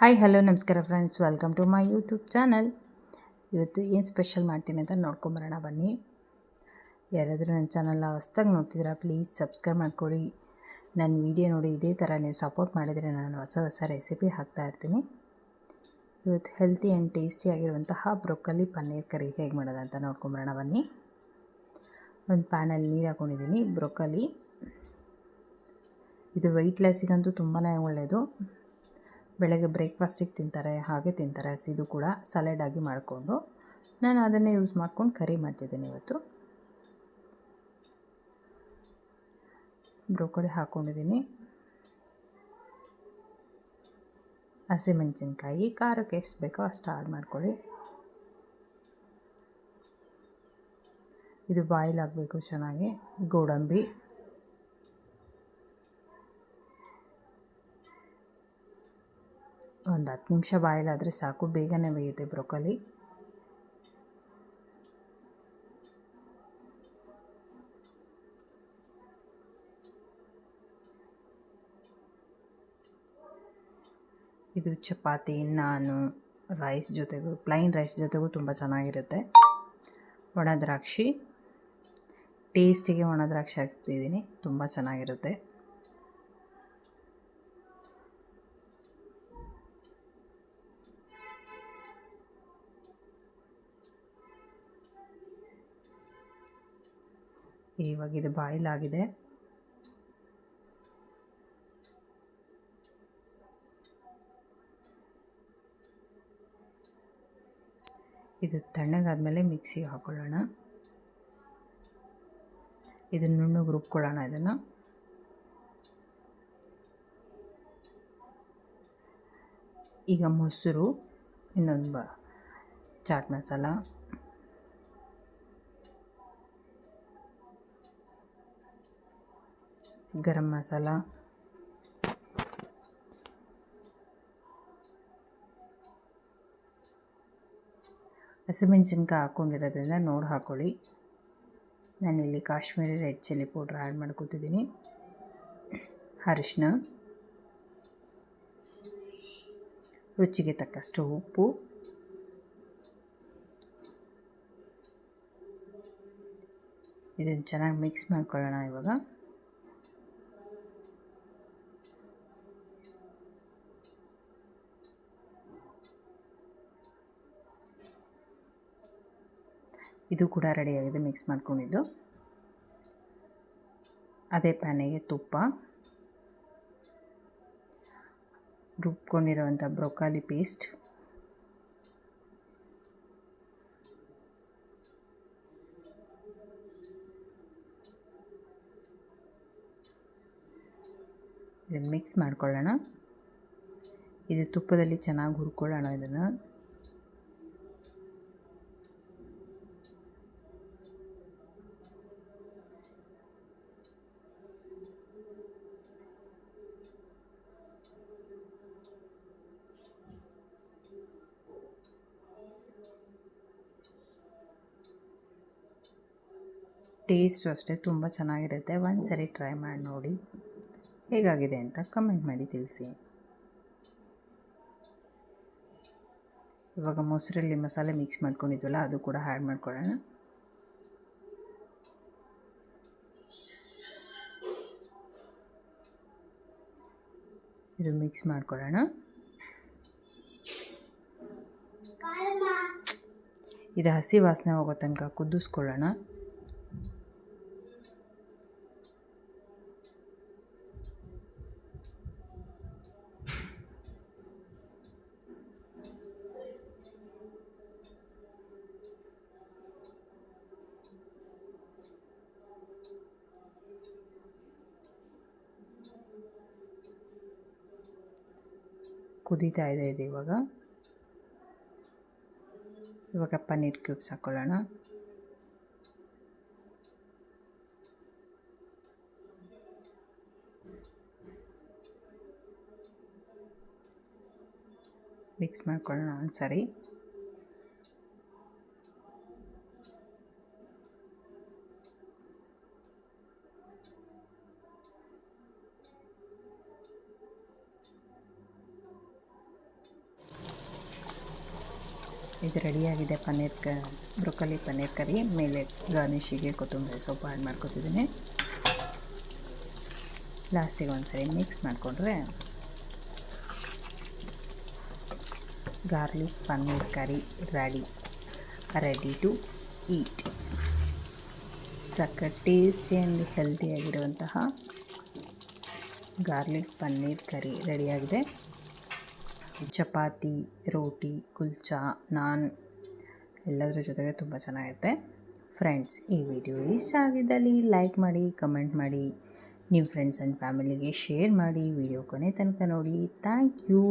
Hi hello ನಮಸ್ಕಾರ friends, welcome to my YouTube channel. ಇವತ್ತು ಏನು ಸ್ಪೆಷಲ್ ಮಾಡ್ತೀನಿ ಅಂತ ನೋಡ್ಕೊಂಬರೋಣ ಬನ್ನಿ. ಯಾರಾದರೂ ನನ್ನ ಚಾನಲ್ನ ಹೊಸ್ದಾಗಿ ನೋಡ್ತಿದ್ದೀರಾ ಪ್ಲೀಸ್ ಸಬ್ಸ್ಕ್ರೈಬ್ ಮಾಡ್ಕೊಳ್ಳಿ. ನನ್ನ ವೀಡಿಯೋ ನೋಡಿ ಇದೇ ಥರ ನೀವು ಸಪೋರ್ಟ್ ಮಾಡಿದರೆ ನಾನು ಹೊಸ ಹೊಸ ರೆಸಿಪಿ ಹಾಕ್ತಾಯಿರ್ತೀನಿ. ಇವತ್ತು ಹೆಲ್ತಿ ಆ್ಯಂಡ್ ಟೇಸ್ಟಿಯಾಗಿರುವಂತಹ ಬ್ರೊಕೊಲಿ ಪನ್ನೀರ್ ಕರಿ ಹೇಗೆ ಮಾಡೋದಂತ ನೋಡ್ಕೊಂಬರೋಣ ಬನ್ನಿ. ಒಂದು ಪ್ಯಾನಲ್ಲಿ ನೀರು ಹಾಕ್ಕೊಂಡಿದ್ದೀನಿ. ಬ್ರೊಕೊಲಿ ಇದು ವೆಯ್ಟ್ ಲಾಸಿಗಂತೂ ತುಂಬಾ ಒಳ್ಳೆಯದು. ಬೆಳಗ್ಗೆ ಬ್ರೇಕ್ಫಾಸ್ಟಿಗೆ ತಿಂತಾರೆ, ಹಾಗೆ ತಿಂತಾರೆ. ಹಸಿದು ಕೂಡ ಸಲಾಡ್ ಮಾಡಿಕೊಂಡು ನಾನು ಅದನ್ನೇ ಯೂಸ್ ಮಾಡ್ಕೊಂಡು ಕರಿ ಮಾಡ್ತಿದ್ದೀನಿ. ಇವತ್ತು ಬ್ರೊಕೊಲಿ ಹಾಕ್ಕೊಂಡಿದ್ದೀನಿ. ಹಸಿಮೆಣಸಿನ್ಕಾಯಿ ಖಾರಕ್ಕೆ ಎಷ್ಟು ಬೇಕೋ ಅಷ್ಟು ಆ್ಯಡ್ ಮಾಡ್ಕೊಳ್ಳಿ. ಇದು ಬಾಯ್ಲ್ ಆಗಬೇಕು ಚೆನ್ನಾಗಿ. ಗೋಡಂಬಿ, ಒಂದು 10 ನಿಮಿಷ ಬಾಯ್ಲ್ ಆದರೆ ಸಾಕು, ಬೇಗನೆ ಬೇಯುತ್ತೆ ಬ್ರೊಕೊಲಿ. ಇದು ಚಪಾತಿ, ನಾನು ರೈಸ್ ಜೊತೆಗೂ, ಪ್ಲೈನ್ ರೈಸ್ ಜೊತೆಗೂ ತುಂಬ ಚೆನ್ನಾಗಿರುತ್ತೆ. ಒಣ ದ್ರಾಕ್ಷಿ, ಟೇಸ್ಟಿಗೆ ಒಣ ದ್ರಾಕ್ಷಿ ಹಾಕ್ತಿದ್ದೀನಿ, ತುಂಬ ಚೆನ್ನಾಗಿರುತ್ತೆ. ಇವಾಗ ಇದು ಬಾಯ್ಲ್ ಆಗಿದೆ. ಇದು ತಣ್ಣಗಾದ್ಮೇಲೆ ಮಿಕ್ಸಿಗೆ ಹಾಕ್ಕೊಳ್ಳೋಣ. ಇದನ್ನು ನುಣ್ಣಗೆ ರುಬ್ಕೊಳ್ಳೋಣ. ಇದನ್ನು ಈಗ ಮೊಸರು, ಇನ್ನೊಂದು ಚಾಟ್ ಮಸಾಲ, ಗರಂ ಮಸಾಲ, ಹಸಿಮೆಣಸಿನ್ಕಾಯಿ ಹಾಕ್ಕೊಂಡಿರೋದ್ರಿಂದ ನೋಡಿ ಹಾಕ್ಕೊಳ್ಳಿ. ನಾನಿಲ್ಲಿ Kashmiri red chilli powder add ಮಾಡ್ಕೊತಿದ್ದೀನಿ. ಅರಿಶಿನ, ರುಚಿಗೆ ತಕ್ಕಷ್ಟು ಉಪ್ಪು, ಇದನ್ನು ಚೆನ್ನಾಗಿ ಮಿಕ್ಸ್ ಮಾಡ್ಕೊಳ್ಳೋಣ. ಇವಾಗ ಇದು ಕೂಡ ರೆಡಿಯಾಗಿದೆ, ಮಿಕ್ಸ್ ಮಾಡ್ಕೊಂಡಿದ್ದು. ಅದೇ ಪ್ಯಾನಿಗೆ ತುಪ್ಪ, ರುಬ್ಕೊಂಡಿರೋವಂಥ ಬ್ರೊಕೊಲಿ ಪೇಸ್ಟ್, ಇದನ್ನು ಮಿಕ್ಸ್ ಮಾಡ್ಕೊಳ್ಳೋಣ. ಇದು ತುಪ್ಪದಲ್ಲಿ ಚೆನ್ನಾಗಿ ಹುರ್ಕೊಳ್ಳೋಣ. ಇದನ್ನು ಟೇಸ್ಟು ಅಷ್ಟೇ ತುಂಬ ಚೆನ್ನಾಗಿರುತ್ತೆ. ಒಂದು ಸರಿ ಟ್ರೈ ಮಾಡಿ ನೋಡಿ, ಹೇಗಾಗಿದೆ ಅಂತ ಕಮೆಂಟ್ ಮಾಡಿ ತಿಳಿಸಿ. ಇವಾಗ ಮೊಸರಲ್ಲಿ ಮಸಾಲೆ ಮಿಕ್ಸ್ ಮಾಡ್ಕೊಂಡಿದ್ವಲ್ಲ ಅದು ಕೂಡ ಆ್ಯಡ್ ಮಾಡ್ಕೊಳ್ಳೋಣ. ಇದು ಮಿಕ್ಸ್ ಮಾಡ್ಕೊಳ್ಳೋಣ. ಇದು ಹಸಿ ವಾಸನೆ ಹೋಗೋ ತನಕ ಕುದಿಸ್ಕೊಳ್ಳೋಣ. ಕುದೀತಾ ಇದೆ ಇದು. ಇವಾಗ ಪನ್ನೀರ್ ಕ್ಯೂಬ್ಸ್ ಹಾಕ್ಕೊಳ್ಳೋಣ. ಮಿಕ್ಸ್ ಮಾಡ್ಕೊಳ್ಳೋಣ ಒಂದು ಸರಿ. ಇದು ರೆಡಿಯಾಗಿದೆ ಬ್ರೊಕೊಲಿ ಪನ್ನೀರ್ ಕರಿ. ಮೇಲೆ ಗಾರ್ನಿಷಿಗೆ ಕೊತ್ತಂಬರಿ ಸೊಪ್ಪು ಆ್ಯಡ್ ಮಾಡ್ಕೊತಿದ್ದೀನಿ. ಲಾಸ್ಟಿಗೆ ಒಂದ್ಸರಿ ಮಿಕ್ಸ್ ಮಾಡಿಕೊಂಡ್ರೆ garlic paneer curry ready to eat. ಸಖತ್ ಟೇಸ್ಟಿ ಆ್ಯಂಡ್ ಹೆಲ್ತಿಯಾಗಿರುವಂತಹ ಗಾರ್ಲಿಕ್ ಪನ್ನೀರ್ ಕರಿ ರೆಡಿಯಾಗಿದೆ. ಚಪಾತಿ, ರೋಟಿ, ಕುಲ್ಚಾ, ನಾನ್ ಎಲ್ಲದರ ಜೊತೆಗೆ ತುಂಬ ಚೆನ್ನಾಗಿರುತ್ತೆ. ಫ್ರೆಂಡ್ಸ್, ಈ ವಿಡಿಯೋ ಇಷ್ಟ ಆಗಿದ್ದಲ್ಲಿ ಲೈಕ್ ಮಾಡಿ, ಕಮೆಂಟ್ ಮಾಡಿ, ನಿಮ್ಮ ಫ್ರೆಂಡ್ಸ್ ಆ್ಯಂಡ್ ಫ್ಯಾಮಿಲಿಗೆ ಶೇರ್ ಮಾಡಿ. ವಿಡಿಯೋ ಕೊನೆ ತನಕ ನೋಡಿ. Thank you.